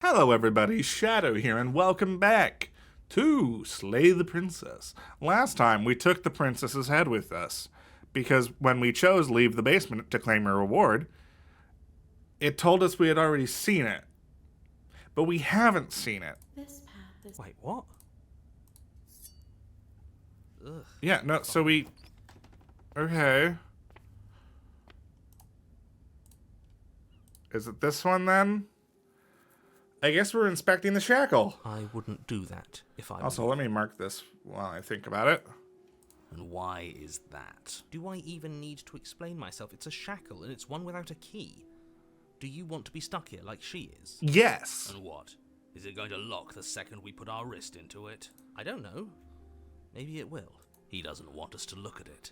Hello everybody, Shadow here, and welcome back to Slay the Princess. Last time we took the princess's head with us, because when we chose leave the basement to claim a reward, it told us we had already seen it. But we haven't seen it. This path is... Wait, what? Ugh. Yeah, no, so we... Okay. Is it this one then? I guess we're inspecting the shackle. I wouldn't do that if I Also, were let me mark this while I think about it. you. And why is that? Do I even need to explain myself? It's a shackle, and it's one without a key. Do you want to be stuck here like she is? Yes. And what? Is it going to lock the second we put our wrist into it? I don't know. Maybe it will. He doesn't want us to look at it.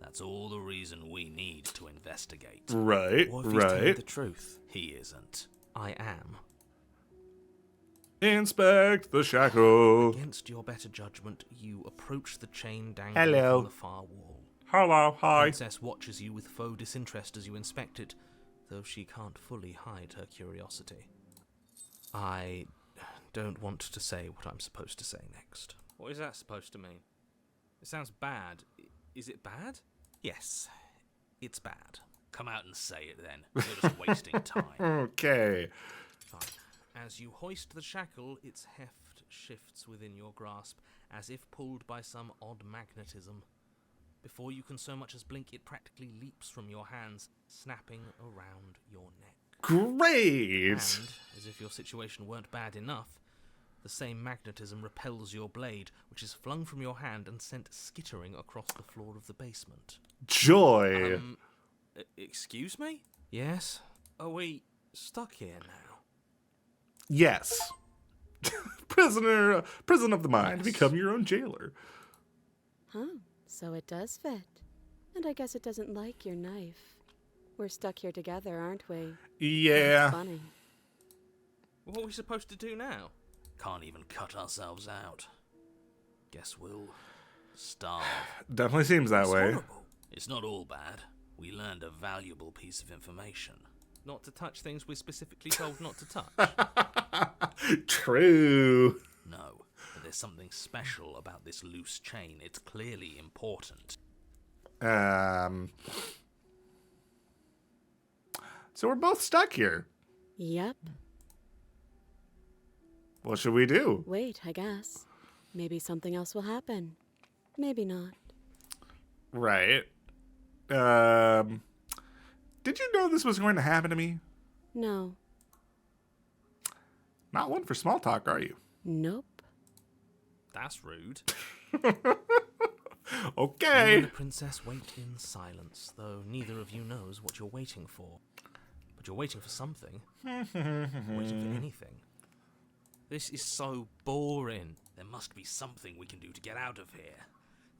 That's all the reason we need to investigate. Right, What if he's telling right. the truth? He isn't. I am. Inspect the shackle. Against your better judgment, you approach the chain dangling Hello. from the far wall. Hello, The hi. princess watches you with faux disinterest as you inspect it, though she can't fully hide her curiosity. I don't want to say what I'm supposed to say next. What is that supposed to mean? It sounds bad. Is it bad? Yes, it's bad. Come out and say it then. You're just wasting time. Okay. Fine. As you hoist the shackle, its heft shifts within your grasp, as if pulled by some odd magnetism. Before you can so much as blink, it practically leaps from your hands, snapping around your neck. Great. And, as if your situation weren't bad enough, the same magnetism repels your blade, which is flung from your hand and sent skittering across the floor of the basement. Joy. Excuse me? Yes? Are we stuck here now? Yes. Prison of the mind. Yes. Become your own jailer. Huh, so it does fit. And I guess it doesn't like your knife. We're stuck here together, aren't we? Yeah. That's funny. What are we supposed to do now? Can't even cut ourselves out. Guess we'll starve. Definitely seems that It's way. horrible. It's not all bad. We learned a valuable piece of information. Not to touch things we're specifically told not to touch. True. No, but there's something special about this loose chain. It's clearly important. So we're both stuck here. Yep. What should we do? Wait, I guess. Maybe something else will happen. Maybe not. Right. Did you know this was going to happen to me? No. Not one for small talk, are you? Nope. That's rude. You Okay. and the princess wait in silence, though neither of you knows what you're waiting for. But you're waiting for something. Waiting for anything. This is so boring. There must be something we can do to get out of here.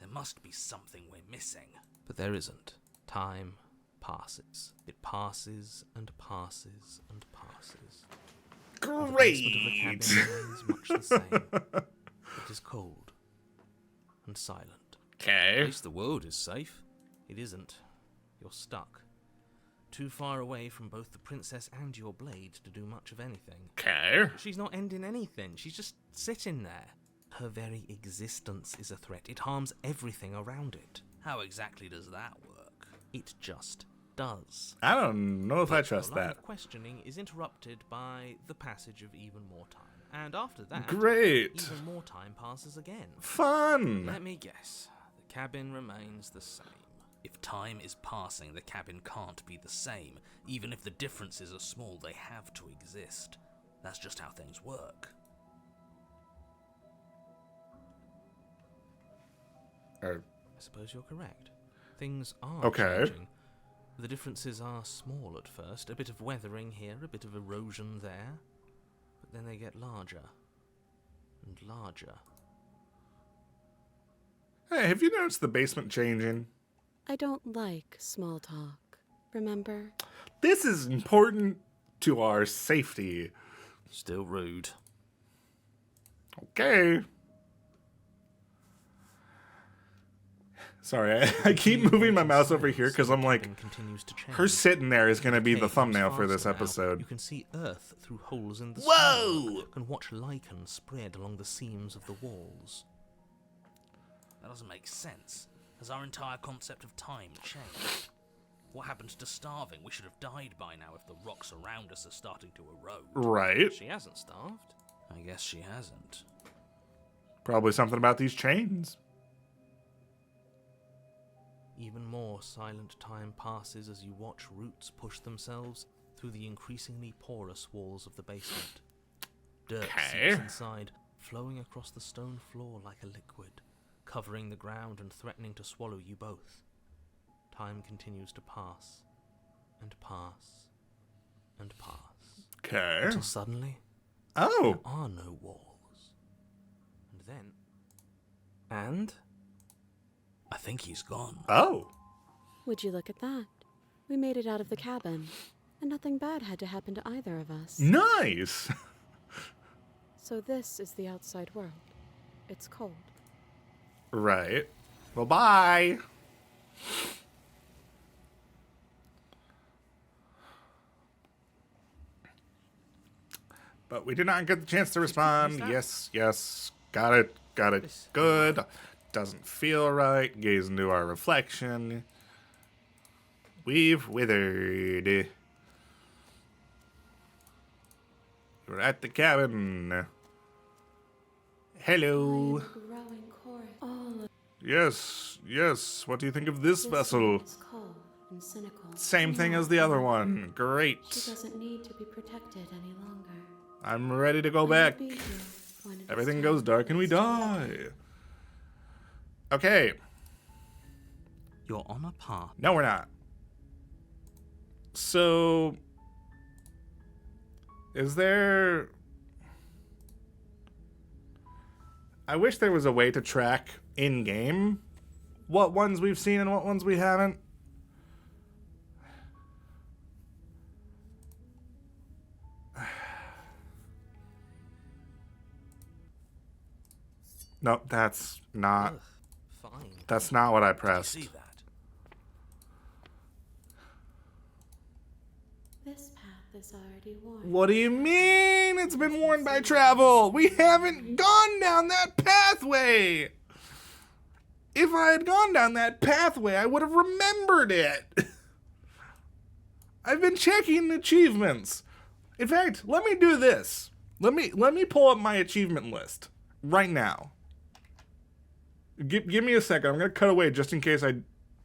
There must be something we're missing. But there isn't. Time passes. It passes and passes and passes. And the basement of the cabin Great. remains much the same. It is cold and silent. At Okay. least the world is safe. It isn't. You're stuck. Too far away from both the princess and your blade to do much of anything. Okay. She's not ending anything. She's just sitting there. Her very existence is a threat. It harms everything around it. How exactly does that work? It just does. I don't know if I But trust your line that. of questioning is interrupted by the passage of even more time. And after that, Great. even more time passes again. Fun. Let me guess. The cabin remains the same. If time is passing, the cabin can't be the same. Even if the differences are small, they have to exist. That's just how things work. Uh, I suppose you're correct. Things are Okay. changing. The differences are small at first. A bit of weathering here, a bit of erosion there. But then they get larger and larger. Hey, have you noticed the basement changing? I don't like small talk. Remember? This is important to our safety. Still rude. Okay. Sorry, I keep moving my mouse over here because I'm like, continues to change. her sitting there is going to be the Cave moves thumbnail for this faster now. episode. You can see earth through holes in the Whoa! stonework and watch lichen spread along the seams of the walls. That doesn't make sense. Has our entire concept of time changed? What happened to starving? We should have died by now if the rocks around us are starting to erode. Right. She hasn't starved. I guess she hasn't. Probably something about these chains. Even more silent time passes as you watch roots push themselves through the increasingly porous walls of the basement. Dirt seeps inside, flowing across the stone floor like a liquid, covering the ground and threatening to swallow you both. Time continues to pass, and pass, and pass. Okay. Until suddenly, Oh. there are no walls. And then... And? I think he's gone. Oh. Would you look at that? We made it out of the cabin, and nothing bad had to happen to either of us. Nice. So this is the outside world. It's cold. Right. Well, bye. But we did not get the chance to respond. Yes, yes. Got it. Got it. Good. Doesn't feel right. Gaze into our reflection. We've withered. We're at the cabin. Hello. Growing chorus. All of Yes, yes. What do you think of this vessel? is cold and cynical. Same thing as the other one. She Great. doesn't need to be protected any longer. I'm ready to go I'll back. be here when it is Everything time goes for dark and we us to die. Okay. You're on a path. No, we're not. So, is there... I wish there was a way to track in-game what ones we've seen and what ones we haven't. Nope, that's not... Ugh, fine. That's not what I You pressed. see that? This path is already worn. What do you mean? It's been worn by travel. We haven't gone down that pathway. If I had gone down that pathway, I would have remembered it. I've been checking achievements. In fact, let me do this. Let me pull up my achievement list right now. Give me a second. I'm going to cut away just in case I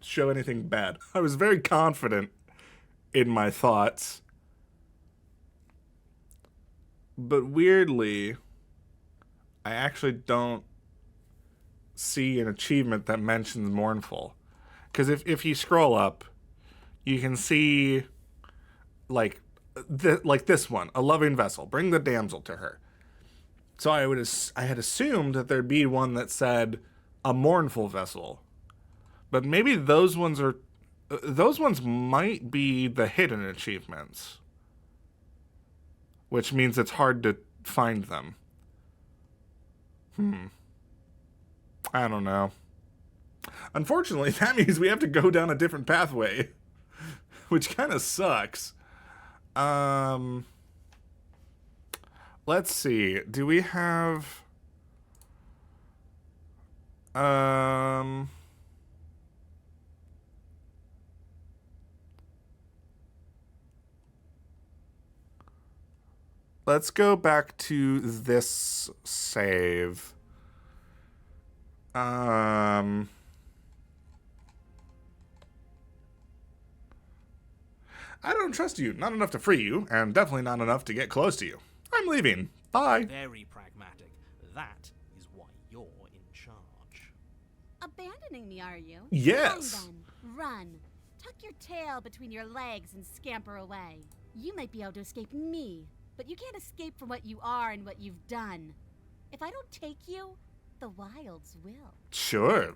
show anything bad. I was very confident in my thoughts. But weirdly, I actually don't see an achievement that mentions mournful. Because if you scroll up, you can see like this one, a loving vessel. Bring the damsel to her. So I had assumed that there'd be one that said a mournful vessel. But maybe those ones might be the hidden achievements. Which means it's hard to find them. I don't know. Unfortunately, that means we have to go down a different pathway. Which kind of sucks. Let's see. Do we have... Let's go back to this save. I don't trust you. Not enough to free you, and definitely not enough to get close to you. I'm leaving. Bye. Very pragmatic. That is why you're in charge. Abandoning me, are you? Yes. Fine then. Run. Tuck your tail between your legs and scamper away. You might be able to escape me, but you can't escape from what you are and what you've done. If I don't take you, the wilds will. Sure.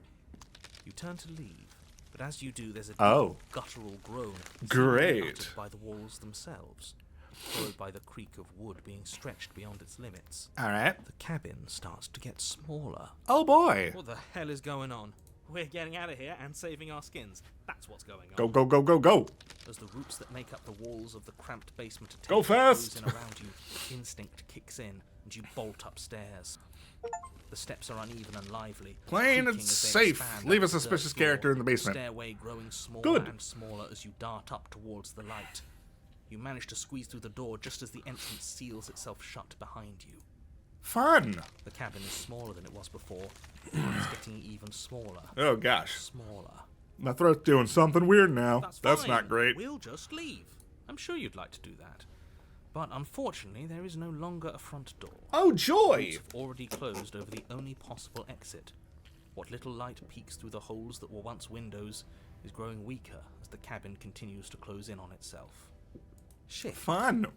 You turn to leave, but as you do, there's a deep, Oh. guttural groan. Great. uttered by the walls themselves, followed by the creak of wood being stretched beyond its limits. All right. The cabin starts to get smaller. Oh boy. What the hell is going on? We're getting out of here and saving our skins. That's what's going on. Go, go, go, go, go. As the roots that make up the walls of the cramped basement Go attempt to fast! close in around you, instinct kicks in, and you bolt upstairs. The steps are uneven and lively. Plane, creaking it's as they safe. expand Leave up a the dirt suspicious floor, character in the basement. Stairway growing smaller Good. and smaller as you dart up towards the light. You manage to squeeze through the door just as the entrance seals itself shut behind you. Fun. The cabin is smaller than it was before. It's getting even smaller. Oh, gosh. Smaller. My throat's doing something weird now. That's fine. not great. We'll just leave. I'm sure you'd like to do that. But unfortunately, there is no longer a front door. Oh, joy. It's already closed over the only possible exit. What little light peeks through the holes that were once windows is growing weaker as the cabin continues to close in on itself. Shit. Fun.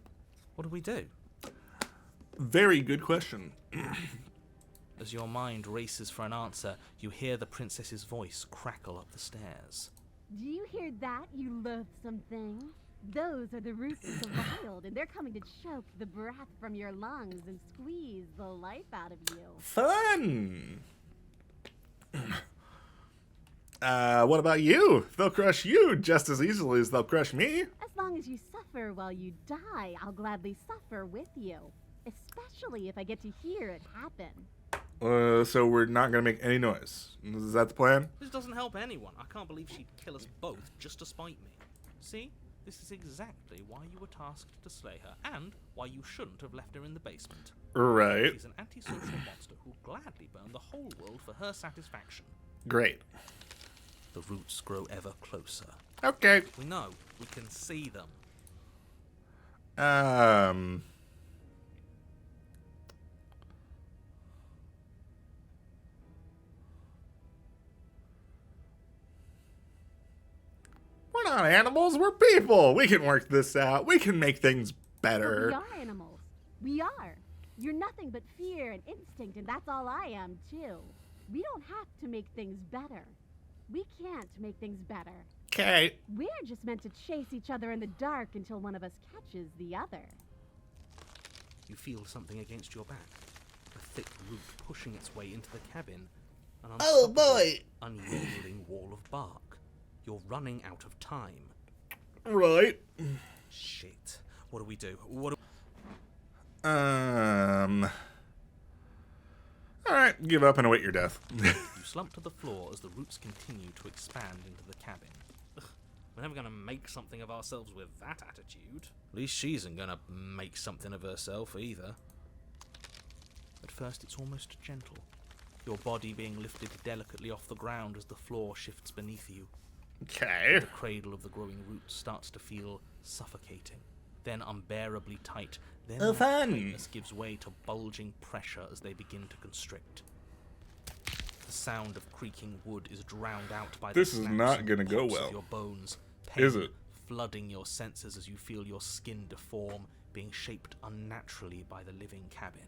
What do we do? Very good question. As your mind races for an answer, you hear the princess's voice crackle up the stairs. Do you hear that, you loathsome thing? Those are the roots of the wild, and they're coming to choke the breath from your lungs and squeeze the life out of you. Fun. What about you? They'll crush you just as easily as they'll crush me. As long as you suffer while you die, I'll gladly suffer with you. Especially if I get to hear it happen. So we're not gonna make any noise. Is that the plan? This doesn't help anyone. I can't believe she'd kill us both just to spite me. See? This is exactly why you were tasked to slay her, and why you shouldn't have left her in the basement. Right. She's an antisocial monster who'll gladly burn the whole world for her satisfaction. Great. The roots grow ever closer. Okay. We know. We can see them. We're not animals, we're people. We can work this out. We can make things better. But we are animals. We are. You're nothing but fear and instinct, and that's all I am, too. We don't have to make things better. We can't make things better. Okay. We're just meant to chase each other in the dark until one of us catches the other. You feel something against your back. A thick root pushing its way into the cabin. An Oh, unstoppable, boy. unyielding wall of bark. You're running out of time. Right. Shit. What do we do? Alright, give up and await your death. You slump to the floor as the roots continue to expand into the cabin. Ugh, we're never gonna make something of ourselves with that attitude. At least she isn't gonna make something of herself either. At first it's almost gentle, your body being lifted delicately off the ground as the floor shifts beneath you. Okay. The cradle of the growing roots starts to feel suffocating, then unbearably tight, then Oh, that fun. tightness gives way to bulging pressure as they begin to constrict. The sound of creaking wood is drowned out by the This is snaps not and gonna go pops of well. your bones, pain Is it? flooding your senses as you feel your skin deform, being shaped unnaturally by the living cabin.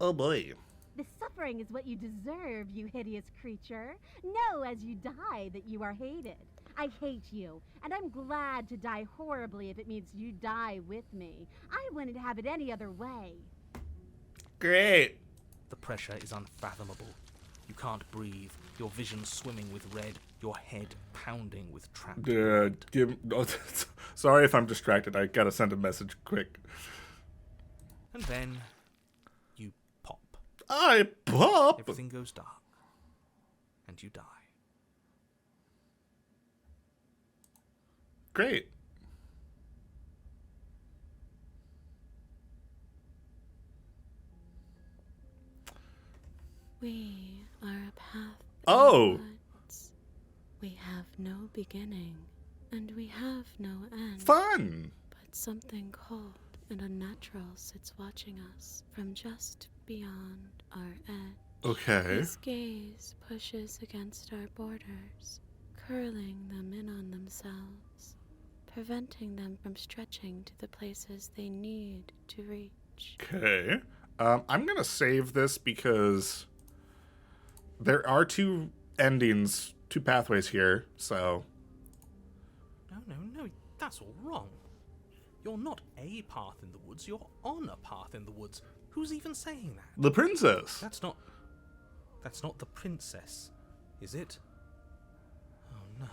Oh boy. The suffering is what you deserve, you hideous creature. Know as you die that you are hated. I hate you, and I'm glad to die horribly if it means you die with me. I wouldn't have it any other way. Great. The pressure is unfathomable. You can't breathe, your vision swimming with red, your head pounding with trapped blood. Sorry if I'm distracted. I gotta send a message quick. And then you pop. I pop. Everything goes dark. And you die. Great. We are a path. Oh. Onwards. We have no beginning, and we have no end. Fun. But something cold and unnatural sits watching us from just beyond our edge. Okay. His gaze pushes against our borders, curling them in on themselves, preventing them from stretching to the places they need to reach. Okay. I'm gonna save this because there are two endings, two pathways here, so. No, that's all wrong. You're not a path in the woods, you're on a path in the woods. Who's even saying that? The princess. That's not the princess. Is it? Oh no.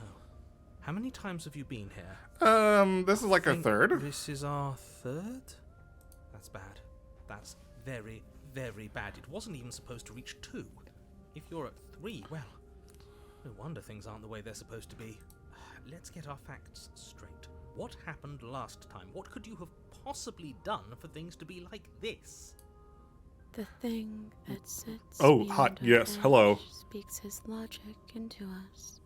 How many times have you been here? This is like a Think third. This is our third? That's bad. That's very, very bad. It wasn't even supposed to reach 2. If you're at 3, well, no wonder things aren't the way they're supposed to be. Let's get our facts straight. What happened last time? What could you have possibly done for things to be like this? The thing that sits Oh, beyond hot, our yes, edge hello. speaks his logic into us.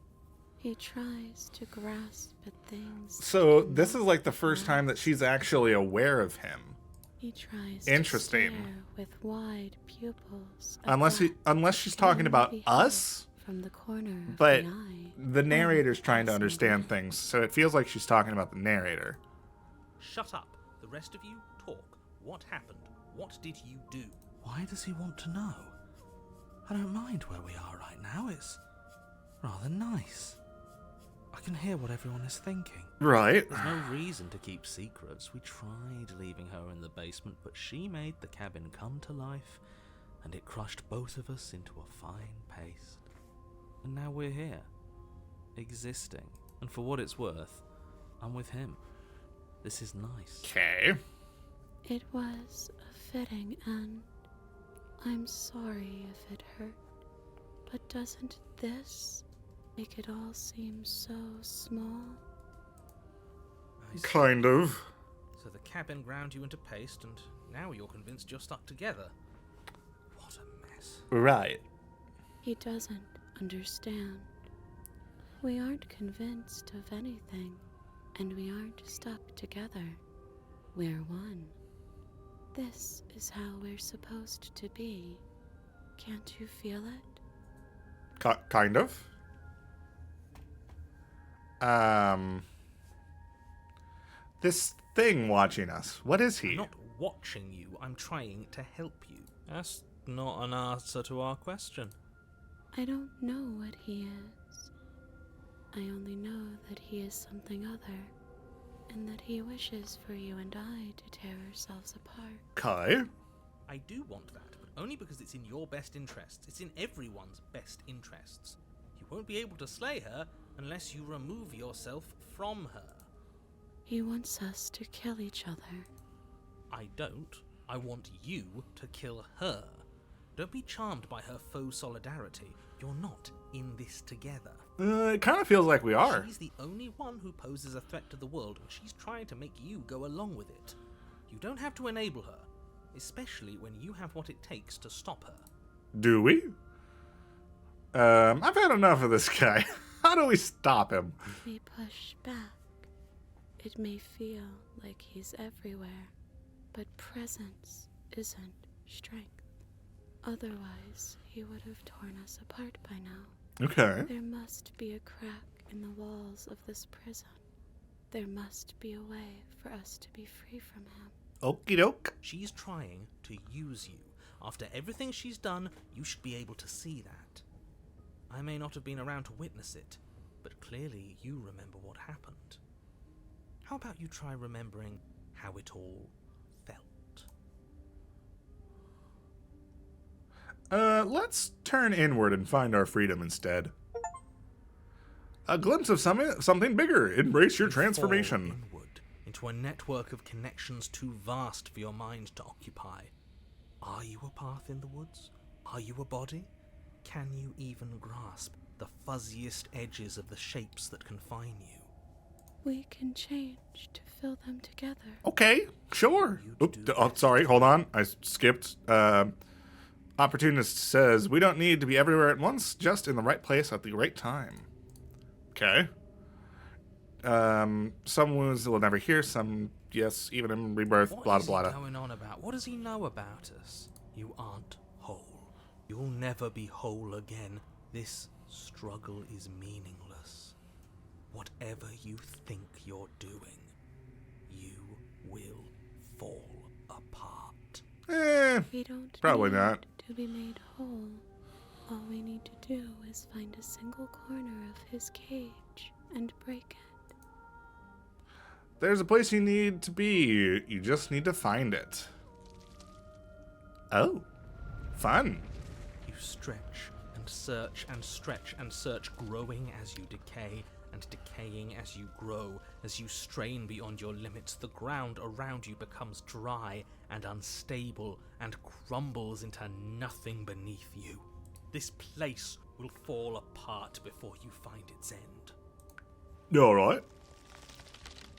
He tries to grasp at things. So that this is cannot like the be first time that grasped. she's actually aware of him. He tries Interesting. to stare with wide pupils. at Unless that unless she's can talking only about be us, from the corner of but the eye. the narrator's trying to Fascinating. understand things, so it feels like she's talking about the narrator. Shut up. The rest of you, talk. What happened? What did you do? Why does he want to know? I don't mind where we are right now. It's rather nice. I can hear what everyone is thinking. Right. There's no reason to keep secrets. We tried leaving her in the basement, but she made the cabin come to life, and it crushed both of us into a fine paste. And now we're here, existing. And for what it's worth, I'm with him. This is nice. Okay. It was a fitting end. I'm sorry if it hurt, but doesn't this make it all seem so small? I see. Kind of. So the cabin ground you into paste, and now you're convinced you're stuck together. What a mess. Right. He doesn't understand. We aren't convinced of anything, and we aren't stuck together. We're one. This is how we're supposed to be. Can't you feel it? Kind of. This thing watching us. What is he? I'm not watching you, I'm trying to help you. That's not an answer to our question. I don't know what he is. I only know that he is something other, and that he wishes for you and I to tear ourselves apart. Kai? I do want that, but only because it's in your best interests. It's in everyone's best interests. You won't be able to slay her unless you remove yourself from her. He wants us to kill each other. I don't. I want you to kill her. Don't be charmed by her faux solidarity. You're not in this together. It kind of feels like we are. She's the only one who poses a threat to the world, and she's trying to make you go along with it. You don't have to enable her, especially when you have what it takes to stop her. Do we? I've had enough of this guy. How do we stop him? We push back. It may feel like he's everywhere, but presence isn't strength. Otherwise, he would have torn us apart by now. Okay. There must be a crack in the walls of this prison. There must be a way for us to be free from him. Okie doke. She's trying to use you. After everything she's done, you should be able to see that. I may not have been around to witness it, but clearly you remember what happened. How about you try remembering how it all felt? Let's turn inward and find our freedom instead. A glimpse of something bigger. Embrace your You fall transformation. inward, into a network of connections too vast for your mind to occupy. Are you a path in the woods? Are you a body? Can you even grasp the fuzziest edges of the shapes that confine you? We can change to fill them together. Okay, sure. You Oop, do oh, that. sorry, hold on. I skipped. Opportunist says, we don't need to be everywhere at once, just in the right place at the right time. Okay. Some wounds will never heal, some, yes, even in rebirth, What blah, is blah, he blah. going on about? What does he know about us? You aren't whole. You'll never be whole again. This struggle is meaningless. Whatever you think you're doing, you will fall apart. We don't Probably need not. to be made whole. All we need to do is find a single corner of his cage and break it. There's a place you need to be. You just need to find it. Oh. Fun. You stretch and and search and stretch and search, growing as you decay and decaying as you grow. As you strain beyond your limits, the ground around you becomes dry and unstable and crumbles into nothing beneath you. This place will fall apart before you find its end. All right.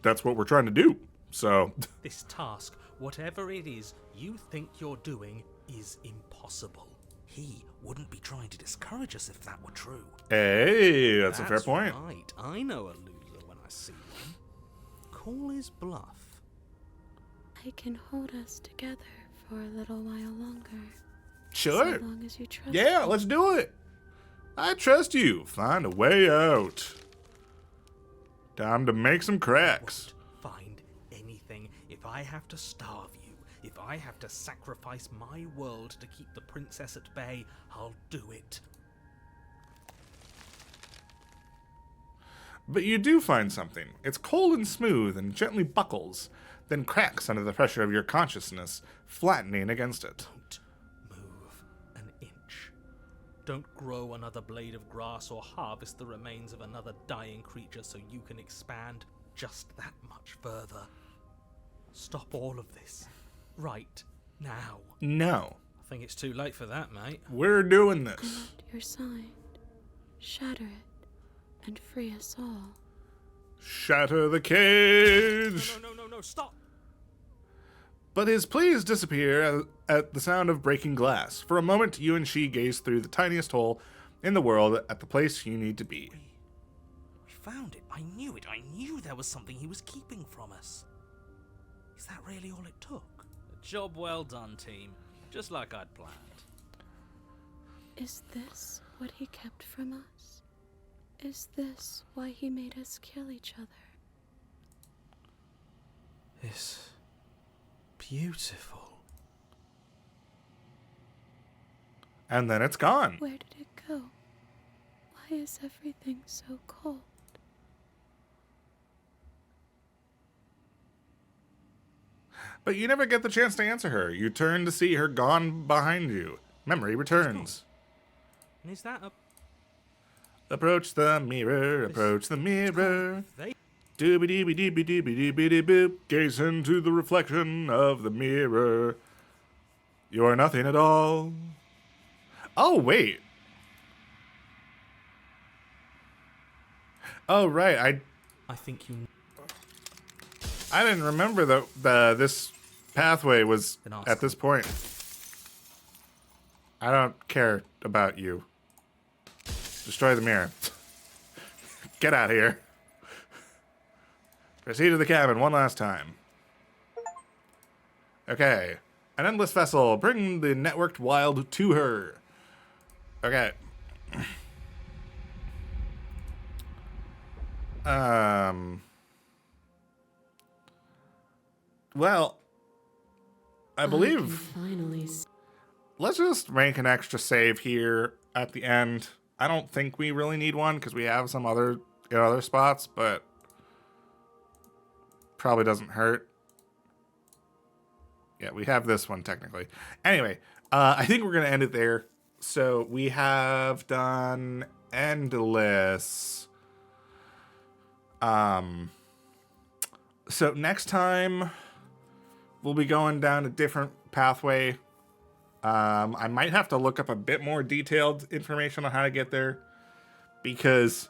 That's what we're trying to do. So, This task, whatever it is you think you're doing, is impossible. He wouldn't be trying to discourage us if that were true. hey, that's a fair point. Right. I know a loser when I see one. Call his bluff. I can hold us together for a little while longer. Sure. So long as you trust Yeah, me. let's do it. I trust you. Find a way out. Time to make some cracks. Find anything. If I have to starve you, if I have to sacrifice my world to keep the princess at bay, I'll do it. But you do find something. It's cold and smooth and gently buckles, then cracks under the pressure of your consciousness, flattening against it. Don't move an inch. Don't grow another blade of grass or harvest the remains of another dying creature so you can expand just that much further. Stop all of this. Right now. No, I think it's too late for that, mate. we're doing I'm this. at your side. Shatter it and free us all. Shatter the cage. No, stop! But his pleas disappear at the sound of breaking glass. For a moment, you and she gaze through the tiniest hole in the world at the place you need to be. We found it. I knew it. I knew there was something he was keeping from us. Is that really all it took? A job well done, team. Just like I'd planned. Is this what he kept from us? Is this why he made us kill each other? It's beautiful. And then it's gone. Where did it go? Why is everything so cold? But you never get the chance to answer her. You turn to see her gone behind you. Memory returns. And is that a... Approach the mirror, approach the mirror. They... Doobie doobie doobie doobie doobie boop. Gaze into the reflection of the mirror. You are nothing at all. Oh, wait. Oh, right. I think you... I didn't remember that this pathway was Then ask at this point. I don't care about you. Destroy the mirror. Get out of here. Proceed to the cabin one last time. Okay. An endless vessel. Bring the networked wild to her. Okay. Well, I believe... Finally. Let's just make an extra save here at the end. I don't think we really need one because we have some other spots, but probably doesn't hurt. Yeah, we have this one technically. Anyway, I think we're going to end it there. So we have done Endless. So next time we'll be going down a different pathway. I might have to look up a bit more detailed information on how to get there because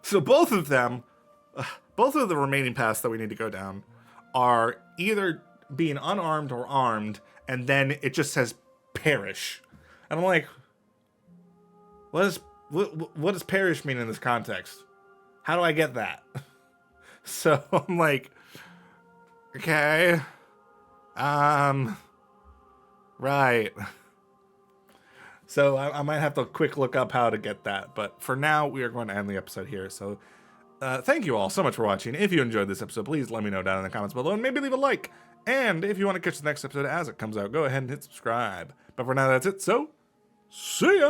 so both of them, both of the remaining paths that we need to go down are either being unarmed or armed, and then it just says perish. And I'm like, what does perish mean in this context? How do I get that? So I'm like, okay, right. So I might have to quick look up how to get that. But for now, we are going to end the episode here. So thank you all so much for watching. If you enjoyed this episode, please let me know down in the comments below and maybe leave a like. And if you want to catch the next episode as it comes out, go ahead and hit subscribe. But for now, that's it. So, see ya!